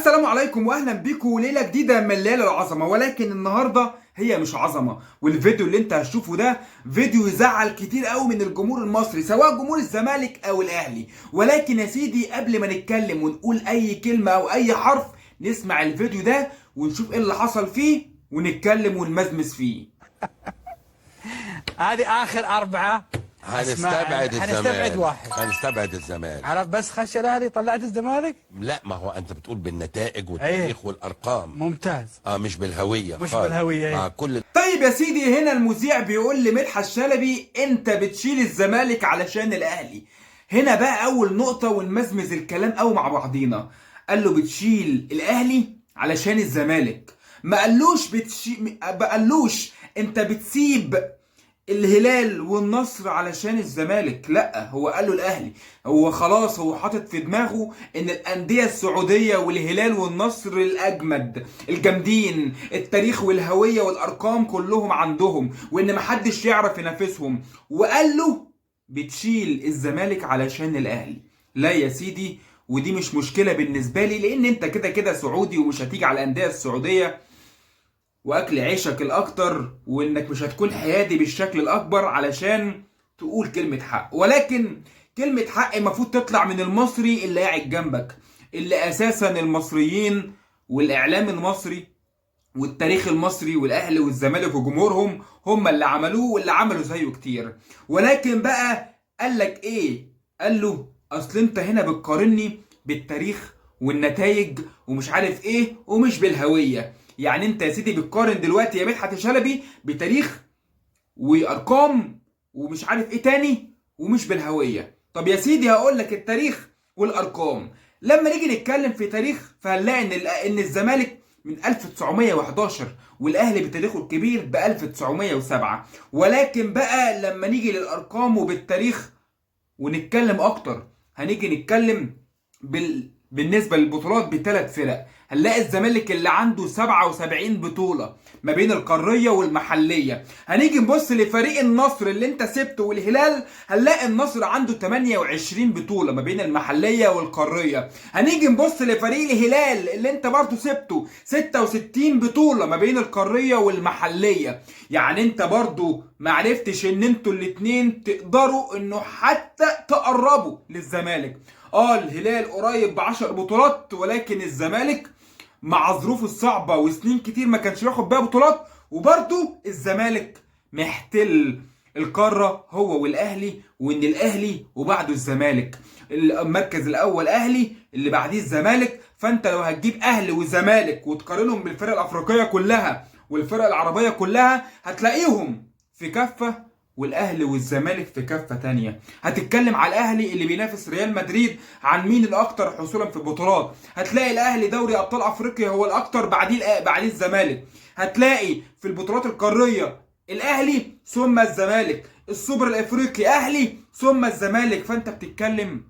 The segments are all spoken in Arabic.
السلام عليكم واهلا بيكم ليله جديده من ليالي العظمه. ولكن النهارده هي مش عظمه، والفيديو اللي انت هتشوفه ده فيديو يزعل كتير قوي من الجمهور المصري، سواء جمهور الزمالك او الاهلي. ولكن يا سيدي قبل ما نتكلم ونقول اي كلمه او اي حرف، نسمع الفيديو ده ونشوف ايه اللي حصل فيه ونتكلم ونمزمز فيه. هذه اخر اربعه. هنستبعد واحد. هنستبعد الزمالك. عرف بس خش الاهلي طلعت الزمالك. لا، ما هو انت بتقول بالنتائج والتاريخ والارقام. ممتاز. مش بالهويه. مش بالهويه. مع كل. طيب يا سيدي، هنا المذيع بيقول لمدحت شلبي انت بتشيل الزمالك علشان الاهلي. هنا بقى اول نقطه ونمزمز الكلام قوي مع بعضينا. قال له بتشيل الاهلي علشان الزمالك، ما قالوش انت بتسيب الهلال والنصر علشان الزمالك. لا، هو قال له الاهلي. هو خلاص هو حاطط في دماغه ان الانديه السعوديه والهلال والنصر الاجمد الجامدين، التاريخ والهويه والارقام كلهم عندهم، وان محدش يعرف ينافسهم. وقال له بتشيل الزمالك علشان الاهلي. لا يا سيدي، ودي مش مشكله بالنسبه لي، لان انت كده كده سعودي ومش هتيجي على الانديه السعوديه واكل عيشك الاكتر، وانك مش هتكون حيادي بالشكل الاكبر علشان تقول كلمة حق. ولكن كلمة حق المفروض تطلع من المصري اللي قاعد جنبك، اللي اساسا المصريين والاعلام المصري والتاريخ المصري والاهلي والزمالك وجمهورهم هم اللي عملوه، واللي عملوا زيه كتير. ولكن بقى قال لك ايه؟ قال له اصل انت هنا بتقارني بالتاريخ والنتائج ومش عارف ايه ومش بالهوية. يعني انت يا سيدي بتقارن دلوقتي يا مدحت شلبي بتاريخ وارقام ومش عارف ايه تاني ومش بالهوية. طب يا سيدي هقول لك التاريخ والارقام. لما نيجي نتكلم في تاريخ فهنلاقي ان الزمالك من 1911 والاهلي بتاريخه الكبير ب 1907. ولكن بقى لما نيجي للارقام وبالتاريخ ونتكلم اكتر، هنيجي نتكلم بالنسبه للبطولات بثلاث فرق. هنلاقي الزمالك اللي عنده 77 بطوله ما بين القاريه والمحليه. هنيجي نبص لفريق النصر اللي انت سبته والهلال، هنلاقي النصر عنده 28 بطوله ما بين المحليه والقاريه. هنيجي نبص لفريق الهلال اللي انت برضه سبته 66 بطوله ما بين القاريه والمحليه. يعني انت برضه معرفتش ان انتوا الاتنين تقدروا انه حتى تقربوا للزمالك. الهلال قريب ب10 بطولات، ولكن الزمالك مع ظروفه الصعبه وسنين كتير ما كانش بياخد بيها بطولات، وبرضه الزمالك محتل القاره هو والاهلي، وان الاهلي وبعده الزمالك. المركز الاول اهلي، اللي بعديه الزمالك. فانت لو هتجيب اهلي وزمالك وتقارنهم بالفرق الافريقيه كلها والفرق العربيه كلها، هتلاقيهم في كفه والاهلي والزمالك في كفه تانية. هتتكلم على الاهلي اللي بينافس ريال مدريد عن مين الاكثر حصولا في البطولات، هتلاقي الاهلي دوري ابطال افريقيا هو الاكثر، بعديه الزمالك. هتلاقي في البطولات القاريه الاهلي ثم الزمالك، السوبر الافريقي اهلي ثم الزمالك. فانت بتتكلم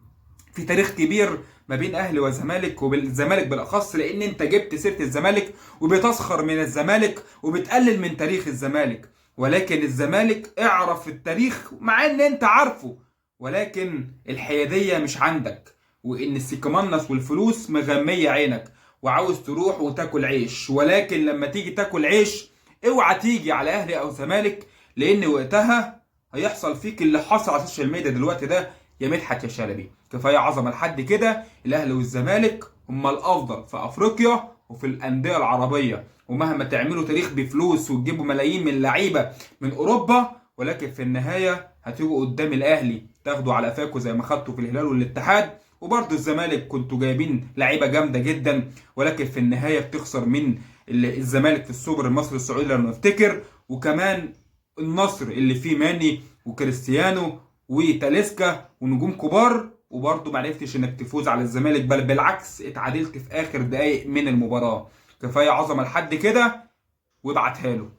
في تاريخ كبير ما بين اهلي وزمالك، وبالزمالك بالاخص، لان انت جبت سيره الزمالك وبتسخر من الزمالك وبتقلل من تاريخ الزمالك. ولكن الزمالك اعرف التاريخ مع ان انت عارفه، ولكن الحيادية مش عندك، وان السيكمنس والفلوس مغمية عينك وعاوز تروح وتاكل عيش. ولكن لما تيجي تاكل عيش اوعى تيجي على اهلي او زمالك، لان وقتها هيحصل فيك اللي حصل على السوشيال ميديا دلوقتي ده يا مدحت يا شلبي. كفاية عظمة لحد كده. الاهلي والزمالك هما الافضل في افريقيا وفي الانديه العربيه، ومهما تعملوا تاريخ بفلوس وتجيبوا ملايين من لعيبه من اوروبا، ولكن في النهايه هتيجوا قدام الاهلي تاخدوا على قفاكوا زي ما خدتوا في الهلال والاتحاد. وبرضه الزمالك كنتوا جايبين لعيبه جامده جدا، ولكن في النهايه بتخسر من الزمالك في السوبر المصري السعودي لما نفتكر. وكمان النصر اللي فيه ماني وكريستيانو وتاليسكا ونجوم كبار، وبرضه معرفتش انك تفوز على الزمالك، بل بالعكس اتعادلت في اخر دقايق من المباراة. كفاية عظمة لحد كده، وابعتها له.